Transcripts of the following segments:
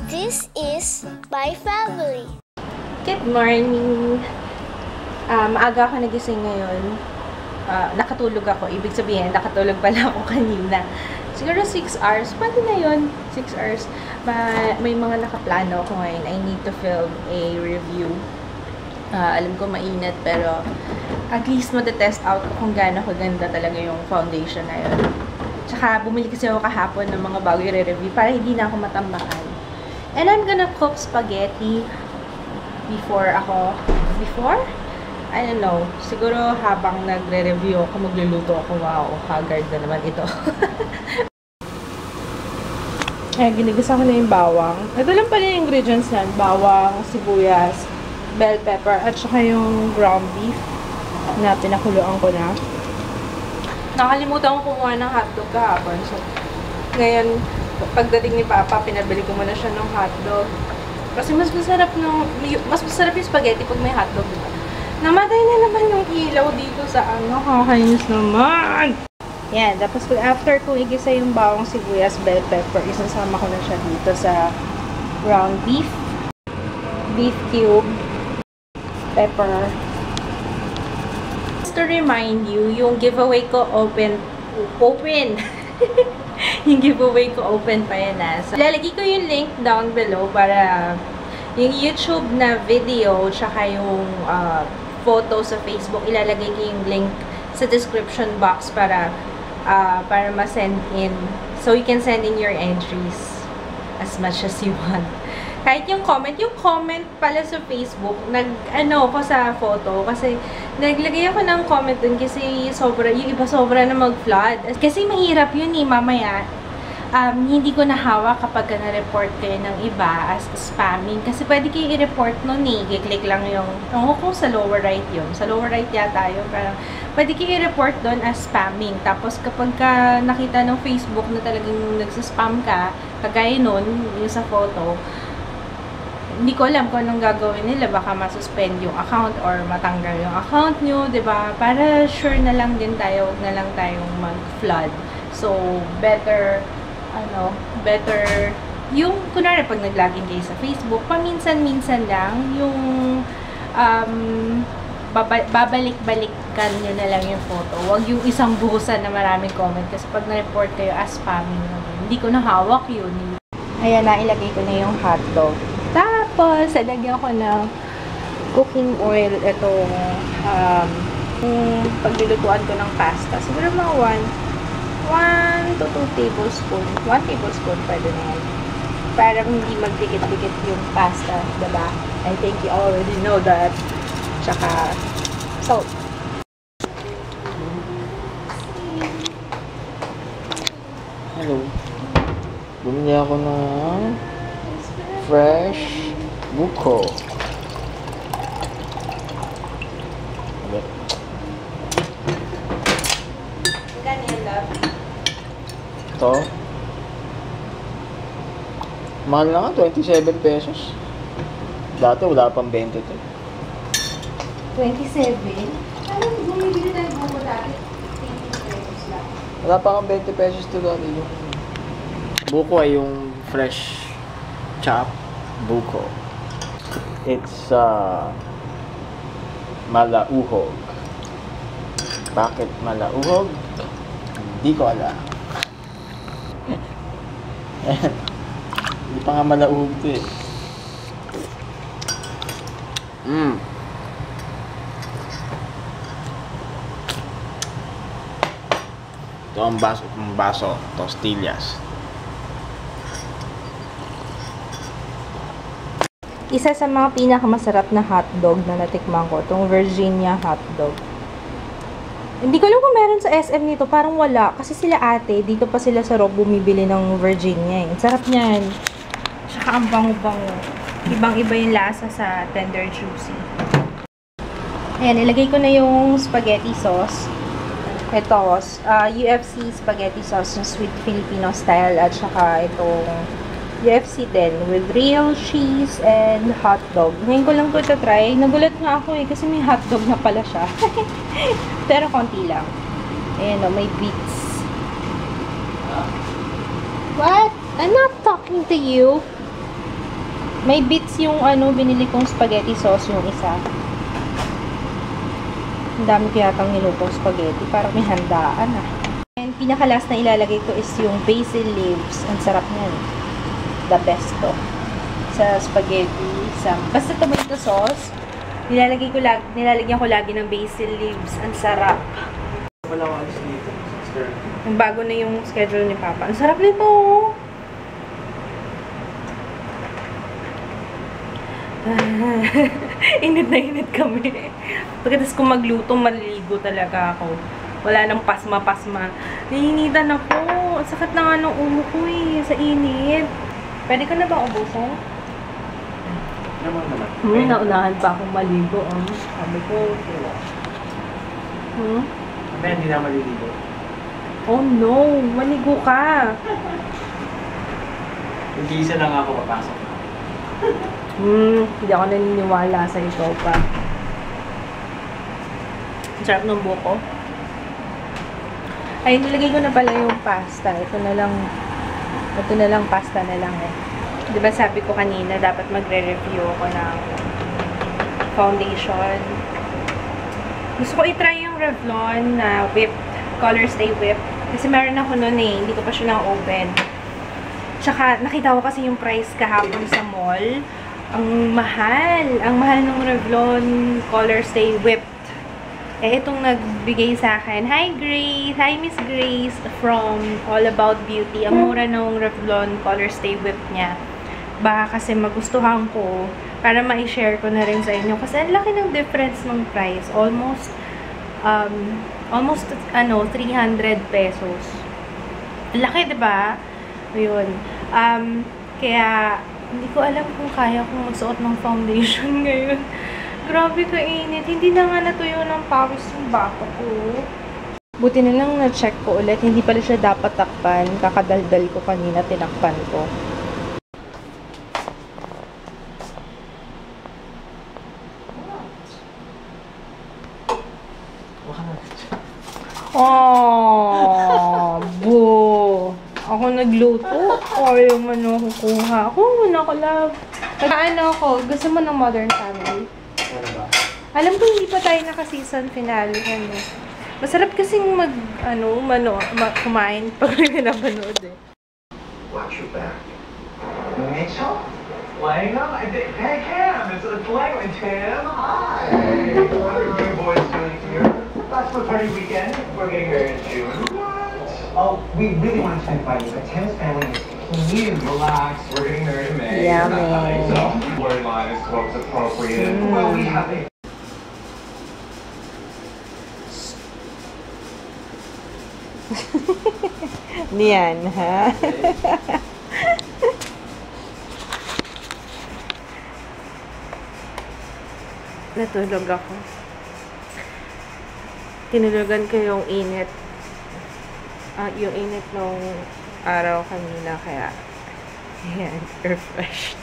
This is my family. Good morning! Maaga ako nagising ngayon. Nakatulog ako. Ibig sabihin, nakatulog pala ako kanina. Siguro 6 hours. Pwede na yun. 6 hours. May mga nakaplano ako ngayon. I need to film a review. Alam ko mainit, pero at least matetest out kung gaano kaganda talaga yung foundation na yun. Tsaka, bumili kasi ako kahapon ng mga bago i-review para hindi na ako matambakan. And I'm gonna cook spaghetti before? I don't know. Siguro habang nagre-review ako, magluluto ako. Wow, haggard na naman ito. Ay, ginigisa ko na yung bawang. Ito lang pala yung ingredients yan. Bawang, sibuyas, bell pepper, at saka yung ground beef na pinakuluan ko na. Nakalimutan ko kumuha ng hotdog kahapon. So, ngayon, pagdating ni Papa, pinabili ko muna siya ng hotdog. Kasi mas masarap yung spaghetti pag may hotdog, diba? Namatay na naman yung ilaw dito sa ano. Kakainis naman! Yan. Tapos after ko igisa yung bawang, sibuyas, bell pepper, isasama ko na siya dito sa ground beef. Beef cube. Pepper. Just to remind you, yung giveaway ko open! Yung giveaway ko open pa yan na. So, ilalagay ko yung link down below para yung YouTube na video tsaka yung photo sa Facebook, ilalagay ko yung link sa description box para ma-send in. So, you can send in your entries as much as you want. Kahit yung comment pala sa Facebook, nag-ano ko sa photo, kasi naglagay ako ng comment dun kasi yung iba sobra na mag-flood. Kasi mahirap yun mamaya. Hindi ko nahawak kapag na-report kayo ng iba as spamming. Kasi pwede kayo i-report nun i-click lang yung, kung sa lower right yun. Sa lower right yata yun. Parang, pwede kayo i-report doon as spamming. Tapos kapag nakita ng Facebook na talagang nagsaspam ka, kagaya nun, yung sa photo, hindi ko alam kung anong gagawin nila. Baka masuspend yung account or matanggal yung account nyo, diba? Para sure na lang din tayo, huwag na lang tayong mag-flood. So, better yung, kunwari, pag nag-login kayo sa Facebook, paminsan-minsan lang, yung, babalik-balikan nyo na lang yung photo. Huwag yung isang buhusan na maraming comment. Kasi pag na-report kayo as spamming naman, hindi ko nahawak yun. Ayan na, ilagay ko na yung hotdog. Tapos, lagyan ko ng cooking oil itong paglulutuan ko ng pasta. Siguro mga 1 to 2 tablespoon. 1 tablespoon pwede na yan. Para hindi magdikit-dikit yung pasta, diba? I think you already know that. Tsaka, salt. Hello. Bumili ako ng fresh buko. Ganyan, love. Ito. Mahal na nga, 27 pesos. Dati wala pang 20 ito. 27? Ano, bumibili tayo buko dati? 18 pesos lang. Wala pa kang 20 pesos ito dati. Yung buko ay yung fresh chop buko. It's malauhog. Bakit malauhog? Hindi ko alam. Hindi pa nga malauhog ito eh. Ito ang baso, tostillas. Isa sa mga pinakamasarap na hotdog na natikman ko, itong Virginia hotdog. Hindi ko alam kung meron sa SM nito, parang wala. Kasi sila ate, dito pa sila sa Rob bumibili ng Virginia eh. Sarap niyan. Tsaka ang bango-bango. Ibang-iba yung lasa sa tender juicy. Ayan, ilagay ko na yung spaghetti sauce. Ito, UFC spaghetti sauce, yung sweet Filipino style. At saka itong UFC din with real cheese and hot dog. Ngayon ko lang ito try. Nagulat nga ako eh kasi may hot dog na pala siya. Pero konti lang. Ayan o, may beets. I'm not talking to you. May bits yung binili kong spaghetti sauce yung isa. Ang dami ko yatang nilutong spaghetti. Parang may handaan ah. And pinakalas na ilalagay ko is yung basil leaves. Ang sarap niyan. The best to. Sa spaghetti. Basta tomato sauce. Nilalagyan ko lagi ng basil leaves. Ang sarap. Wala ko alis dito. Ang bago na yung schedule ni Papa. Ang sarap nito. Init na init kami. Pagkatapos kung magluto, maliligo talaga ako. Wala nang pasma-pasma. Nainitan ako. Ang sakit na nga ng ulo ko eh. Sa init. Pwede ka na ba ubusin? Naman. Naunahan pa akong maligo. Sabi ko. Hindi na maliligo. Oh no! Maligo ka! Nag-iisa lang ako papasok. Hindi ako naniniwala sa ikaw pa. Ang sarap ng buko. Ay, nilagay ko na pala yung pasta. Ito na lang pasta na lang eh. Diba sabi ko kanina, dapat magre-review ako ng foundation. Gusto ko i-try yung Revlon na whipped, Color Stay Whipped. Kasi meron ako nun eh, hindi ko pa siya na-open. Tsaka, nakita ko kasi yung price kahapon sa mall. Ang mahal ng Revlon Color Stay Whipped. Eh, itong nagbigay sa akin. Hi, Grace! Hi, Miss Grace! From All About Beauty. Ang mura ng Revlon Color Stay Whipped niya. Baka kasi magustuhan ko para ma-share ko na rin sa inyo. Kasi ang laki ng difference ng price. Almost 300 pesos. Ang laki, diba? Ayun. Kaya, hindi ko alam kung kaya kong magsuot ng foundation ngayon. Grabe ka init. Hindi na nga natuyo ng pawis yung baka ko. Buti na lang na-check ko ulit. Hindi pala siya dapat takpan. Kakadaldal ko kanina, tinakpan ko. Oh, boo. Ako nagluto. Ayaw man ako kuha. Ako muna ko, love. Ako, gusto mo ng Modern Family? Ano ba? Alam ko hindi pa tayo naka-season finale. Masarap kasing kumain pag may napanood eh. Watch your back. Mitchell? Langham? Hey, Cam! It's Langham. Tim, hi! What are you boys doing here? Bachelor party weekend. We're getting married in June. What? Oh, we really want to spend Friday, but Tim's family is huge. Relax, we're getting married in May. Yeah, man. So, storyline is what's appropriate. Well, we have a... Niyan, ha? Natulog ako. Tinulugan ko yung init. Yung init nung araw kanina, kaya ayan, refreshed.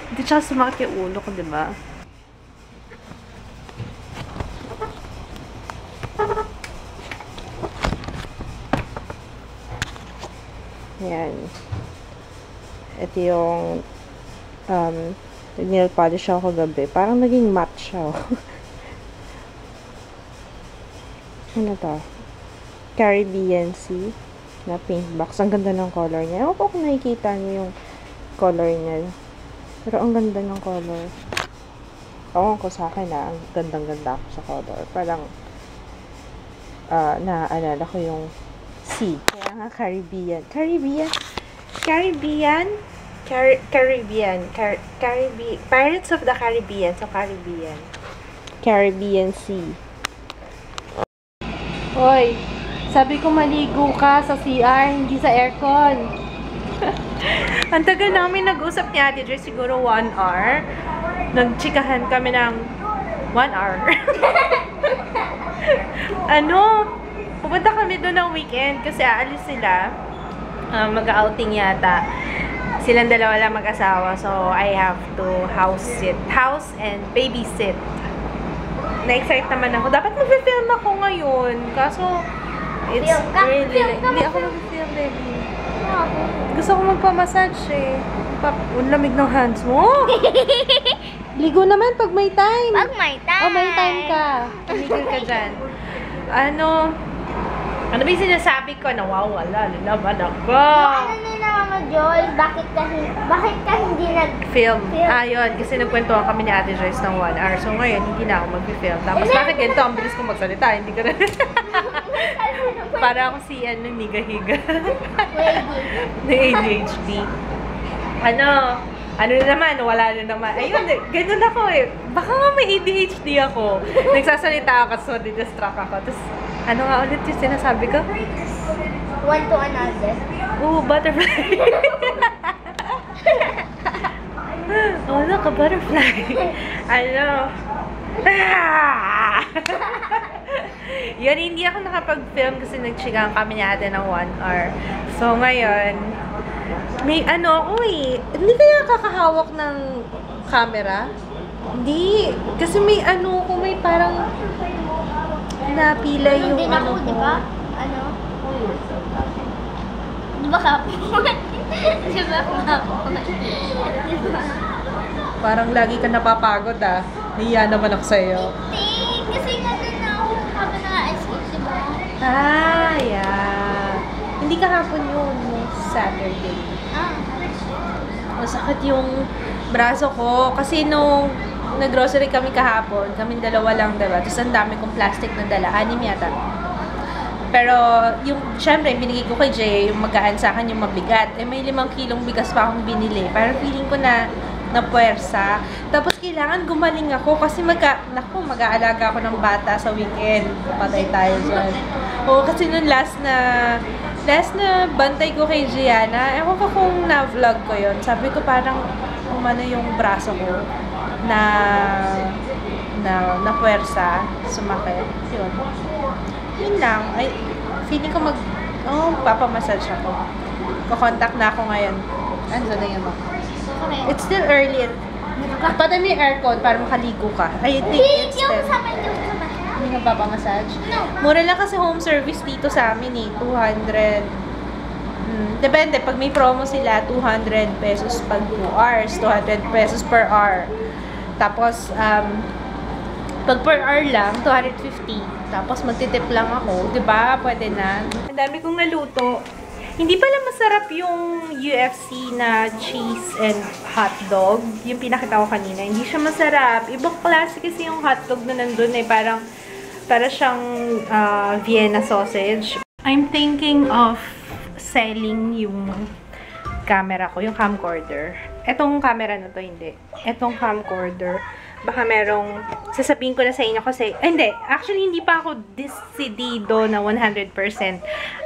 Hindi siya sumakit yung ulo ko, diba? Ayan. Ito yung nail polish ako kagabi. Parang naging matte siya. Ano to? Caribbean Sea na paint box. Ang ganda ng color niya. Ewan ko kung nakikita niyo yung color niya. Pero ang ganda ng color. Ewan ko sa akin ang gandang-ganda ako sa color. Parang naaalala ko yung sea. Kaya nga Caribbean. Pirates of the Caribbean. So, Caribbean. Caribbean Sea. Hoy, sabi ko maligo ka sa CR, hindi sa aircon. Ang tagal namin nag-usap ni Ate Joy, siguro 1 hour. Nagchikahan kami ng 1 hour. Pupunta kami doon ng weekend kasi aalis sila. Mag-outing yata. Silang dalawa lang mag-asawa, so I have to house and babysit. Na-excite naman ako. Dapat mag-film ako ngayon. Kaso, it's really... Hindi ako mag-film, baby. Gusto Gusto ko magpamassage eh. Ang lamig ng hands mo. Ligo naman pag may time. Pag may time. Oh, may time ka. Tumigil ka dyan. Ano ba yung sinasabi ko? Nawawala na naman ako. Ano na Mama Joy? Bakit ka hindi Film. Yun. Kasi nagkwentuhan kami ni Ate Joyce ng 1 hour. So ngayon, hindi na ako mag-film. Tapos bakit ganito? Ang bilis kong magsalita. Hindi ka na. Para ako si Nigahiga. Na ADHD. Ano na naman, wala na naman. Ayun, ganun ako eh. Baka nga may ADHD ako. Nagsasalita ako kasi distract ako. Tapos, ano nga ulit yung sinasabi ko? One to another. Ooh, butterfly. Oh, look, a butterfly. Yun, hindi ako nakapag-film kasi nagchigang kami ni Ate ng 1 hour. So, ngayon, may ako eh. Hindi kaya kakahawak ng camera? Hindi. Kasi may kung may parang napila yung Din ako, di ba? Di ba kapon? Di ba kapon? Parang lagi ka napapagod ah. Niya naman ako sa'yo. Kasi nga din ako kami na-ice cream, di ba? Yeah. Hindi kahapon yun. Saturday. Masakit yung braso ko. Kasi nung nag-grocery kami kahapon, kaming dalawa lang, diba? Tapos ang dami kong plastic na dala. 6 yata. Pero, syempre, binigay ko kay Jay, yung magaan sa akin, yung mabigat. May 5 kilong bigas pa akong binili. Parang feeling ko na puwersa. Tapos, kailangan gumaling ako kasi mag-aalaga ako ng bata sa weekend. Patay tayo dyan. Oo, kasi nung last na bantay ko kay Gianna, ewan ko kung na-vlog ko yun. Sabi ko parang umano yung braso ko na puwersa, sumakit. Yun lang. Ay, feeling ko papamassage ako. Kukontak na ako ngayon. Ano na yun mo? It's still early. Patay mo yung aircon para makaligo ka. I think it's still... Hindi nga papamassage? Mura lang kasi home service dito sa amin eh. 200. Depende. Pag may promo sila, 200 pesos pag 2 hours. 200 pesos per hour. Tapos, pag per hour lang, 250. Tapos, magtitip lang ako. Diba? Pwede na. Ang dami kong naluto. Hindi pala masarap yung UFC na cheese and hotdog. Yung pinakita ko kanina. Hindi siya masarap. Ibang klase kasi yung hotdog na nandun eh. Para siyang Vienna sausage. I'm thinking of selling yung camera ko, yung camcorder. Etong camera na to, hindi. Etong camcorder. Baka merong, sasabihin ko na sa inyo kasi, hindi, actually hindi pa ako decidido na 100%.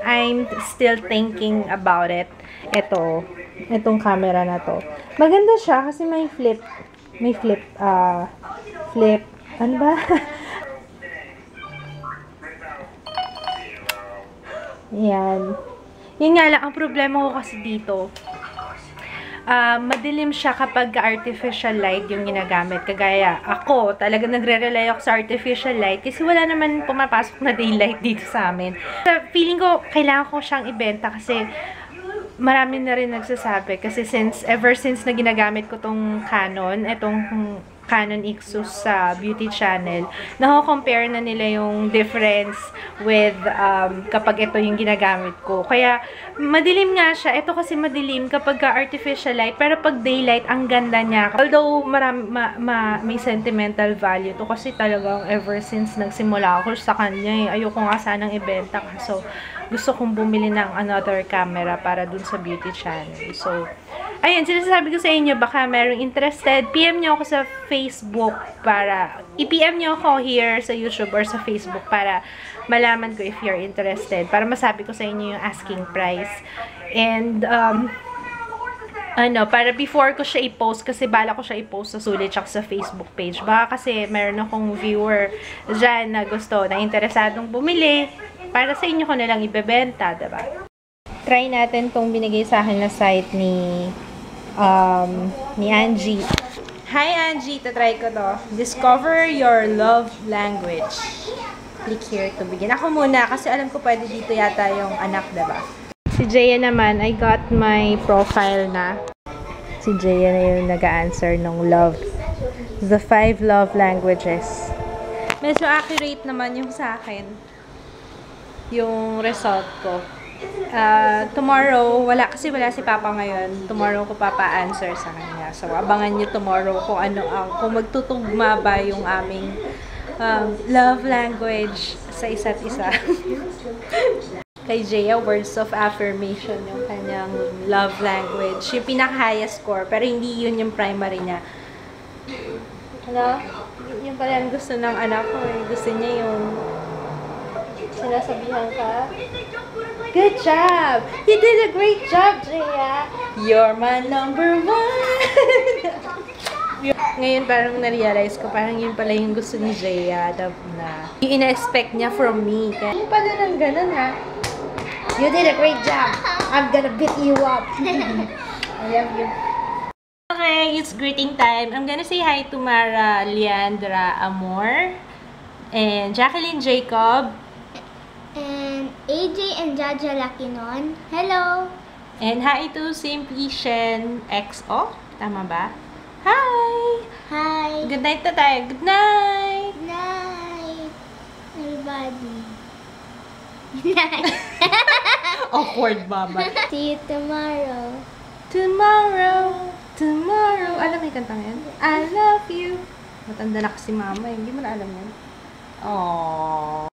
I'm still thinking about it. Etong camera na to. Maganda siya kasi may flip, ano ba? Yan. Yun nga lang, ang problema ko kasi dito, madilim siya kapag artificial light yung ginagamit. Kagaya ako, talaga nagre-rely ako sa artificial light kasi wala naman pumapasok na daylight dito sa amin. Feeling ko, kailangan ko siyang ibenta kasi marami na rin nagsasabi. Kasi ever since na ginagamit ko tong Canon, etong Canon Ixus sa beauty channel, nako-compare na nila yung difference with kapag ito yung ginagamit ko. Kaya, madilim nga siya. Ito kasi madilim kapag artificial light, pero pag daylight, ang ganda niya. Although, may sentimental value to kasi talagang ever since nagsimula ako sa kanya, ayoko nga sanang ibenta. So, gusto kong bumili ng another camera para dun sa beauty channel. So, ayun, sinasabi ko sa inyo, baka merong interested, PM nyo ako sa Facebook para, i-PM nyo ako here sa YouTube or sa Facebook para malaman ko if you're interested. Para masabi ko sa inyo yung asking price. And, para before ko siya i-post, kasi bala ko siya i-post sa Sulit at sa Facebook page. Baka kasi meron akong viewer dyan na gusto, na interesadong bumili, para sa inyo ko na lang ibebenta, diba? Try natin tong binigay sa akin na site ni Angie. Hi Angie, tatry ko to. Discover your love language. Click here to begin. Ako muna, kasi alam ko pwede dito yata yung anak, diba? Si Jaya naman, I got my profile na. Si Jaya na yung nag-answer ng love. The 5 love languages. Medyo accurate naman yung sa akin. Yung result ko. Tomorrow, wala si Papa ngayon. Tomorrow ko papa-answer sa kanya. So, abangan nyo tomorrow kung kung magtutugma ba yung aming love language sa isa't isa. Kay Jaya, words of affirmation yung kanyang love language. Yung pinaka-highest score, pero hindi yun yung primary niya. Ano? Yun pala ang gusto ng anak ko eh. Gusto niya yung sinasabihan ka. Good job! You did a great job, Jaya! You're my number 1! Ngayon parang na-realize ko, parang yun pala yung gusto ni Jaya na yung ina-expect niya from me. Kaya yun pala ng ganun ha. You did a great job. I'm gonna beat you up. I love you. Okay, it's greeting time. I'm gonna say hi to Mara Leandra Amor and Jacqueline Jacob And AJ and Jaja Lakinon. Hello. and hi to Simplician XO. Tama ba? Hi! Hi. Good night na tayo. Good night! Good night, everybody. Good night. Awkward, Baba. See you tomorrow. Tomorrow. Alam mo yung kantang yan? I love you. Matanda na kasi mama. Hindi mo na alam yan. Aww.